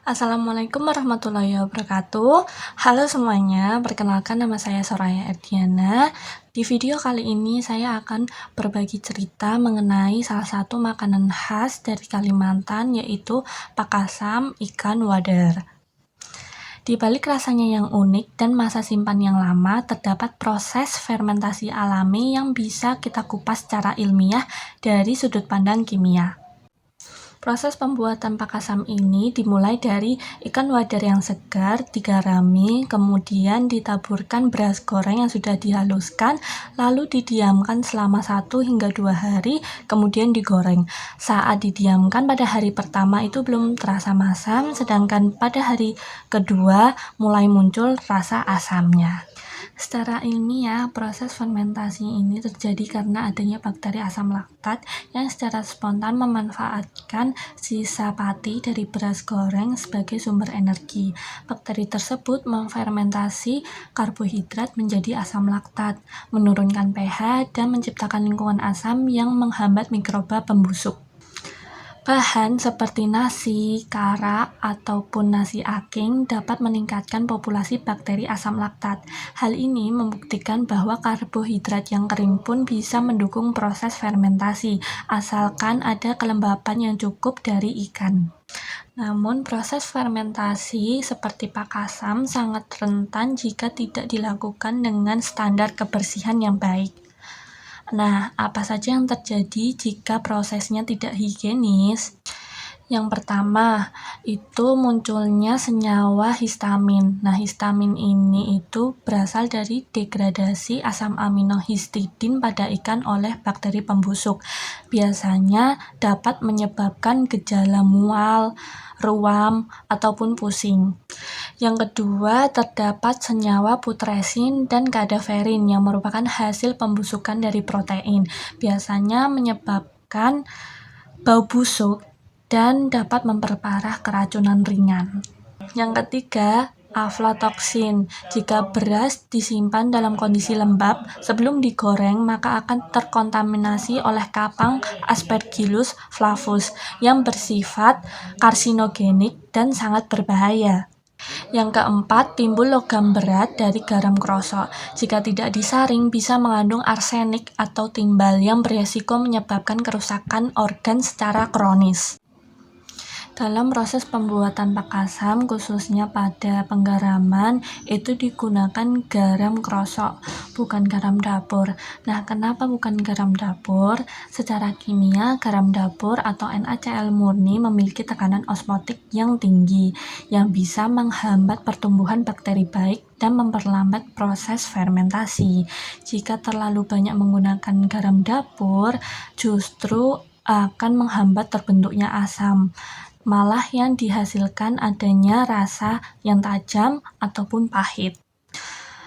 Assalamualaikum warahmatullahi wabarakatuh. Halo semuanya, perkenalkan nama saya Soraya Erdiana. Di video kali ini saya akan berbagi cerita mengenai salah satu makanan khas dari Kalimantan, yaitu pakasam ikan wadar. Di balik rasanya yang unik dan masa simpan yang lama, terdapat proses fermentasi alami yang bisa kita kupas secara ilmiah dari sudut pandang kimia. Proses pembuatan pakasam ini dimulai dari ikan wadar yang segar, digarami, kemudian ditaburkan beras goreng yang sudah dihaluskan, lalu didiamkan selama 1 hingga 2 hari, kemudian digoreng. Saat didiamkan pada hari pertama itu belum terasa masam, sedangkan pada hari kedua mulai muncul rasa asamnya. Secara ilmiah, proses fermentasi ini terjadi karena adanya bakteri asam laktat yang secara spontan memanfaatkan sisa pati dari beras goreng sebagai sumber energi. Bakteri tersebut memfermentasi karbohidrat menjadi asam laktat, menurunkan pH, dan menciptakan lingkungan asam yang menghambat mikroba pembusuk. Bahan seperti nasi, kara, ataupun nasi aking dapat meningkatkan populasi bakteri asam laktat. Hal ini membuktikan bahwa karbohidrat yang kering pun bisa mendukung proses fermentasi, asalkan ada kelembapan yang cukup dari ikan. Namun, proses fermentasi seperti pakasam sangat rentan jika tidak dilakukan dengan standar kebersihan yang baik. Nah, apa saja yang terjadi jika prosesnya tidak higienis? Yang pertama, itu munculnya senyawa histamin. Nah, histamin ini itu berasal dari degradasi asam amino histidin pada ikan oleh bakteri pembusuk. Biasanya dapat menyebabkan gejala mual, ruam, ataupun pusing. Yang kedua, terdapat senyawa putresin dan kadaverin yang merupakan hasil pembusukan dari protein. Biasanya menyebabkan bau busuk dan dapat memperparah keracunan ringan. Yang ketiga, aflatoksin. Jika beras disimpan dalam kondisi lembab sebelum digoreng, maka akan terkontaminasi oleh kapang Aspergillus flavus yang bersifat karsinogenik dan sangat berbahaya. Yang keempat, timbul logam berat dari garam krosok. Jika tidak disaring, bisa mengandung arsenik atau timbal yang beresiko menyebabkan kerusakan organ secara kronis. Dalam proses pembuatan pakasam, khususnya pada penggaraman, itu digunakan garam krosok, bukan garam dapur. Nah, kenapa bukan garam dapur? Secara kimia, garam dapur atau NaCl murni memiliki tekanan osmotik yang tinggi, yang bisa menghambat pertumbuhan bakteri baik dan memperlambat proses fermentasi. Jika terlalu banyak menggunakan garam dapur, justru akan menghambat terbentuknya asam. Malah yang dihasilkan adanya rasa yang tajam ataupun pahit.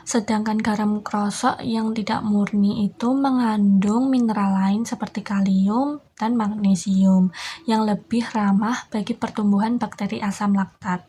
Sedangkan garam krosok yang tidak murni itu mengandung mineral lain seperti kalium dan magnesium yang lebih ramah bagi pertumbuhan bakteri asam laktat.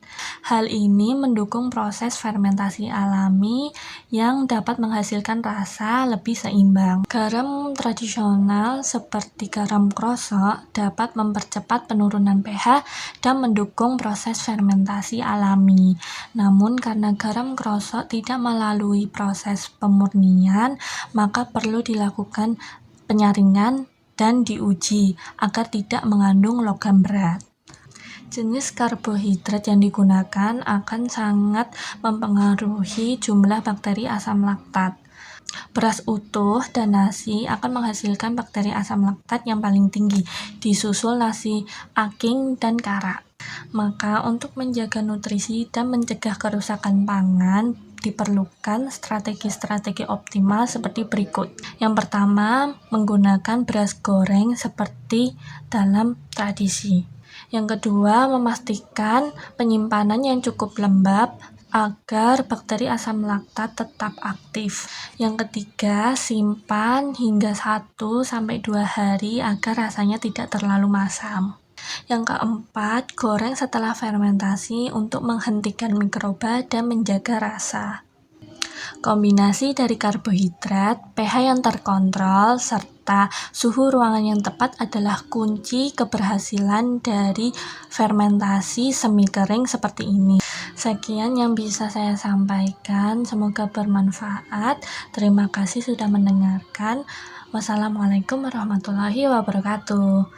Hal ini mendukung proses fermentasi alami yang dapat menghasilkan rasa lebih seimbang. Garam tradisional seperti garam krosok dapat mempercepat penurunan pH dan mendukung proses fermentasi alami. Namun karena garam krosok tidak melalui proses pemurnian, maka perlu dilakukan penyaringan dan diuji agar tidak mengandung logam berat. Jenis karbohidrat yang digunakan akan sangat mempengaruhi jumlah bakteri asam laktat. Beras utuh dan nasi akan menghasilkan bakteri asam laktat yang paling tinggi, disusul nasi aking dan kara. Maka untuk menjaga nutrisi dan mencegah kerusakan pangan, diperlukan strategi-strategi optimal seperti berikut. Yang pertama, menggunakan beras goreng seperti dalam tradisi. Yang kedua, memastikan penyimpanan yang cukup lembab agar bakteri asam laktat tetap aktif. Yang ketiga, simpan hingga 1-2 hari agar rasanya tidak terlalu masam. Yang keempat, goreng setelah fermentasi untuk menghentikan mikroba dan menjaga rasa. Kombinasi dari karbohidrat, pH yang terkontrol, serta suhu ruangan yang tepat adalah kunci keberhasilan dari fermentasi semi kering seperti ini. Sekian yang bisa saya sampaikan, semoga bermanfaat. Terima kasih sudah mendengarkan. Wassalamualaikum warahmatullahi wabarakatuh.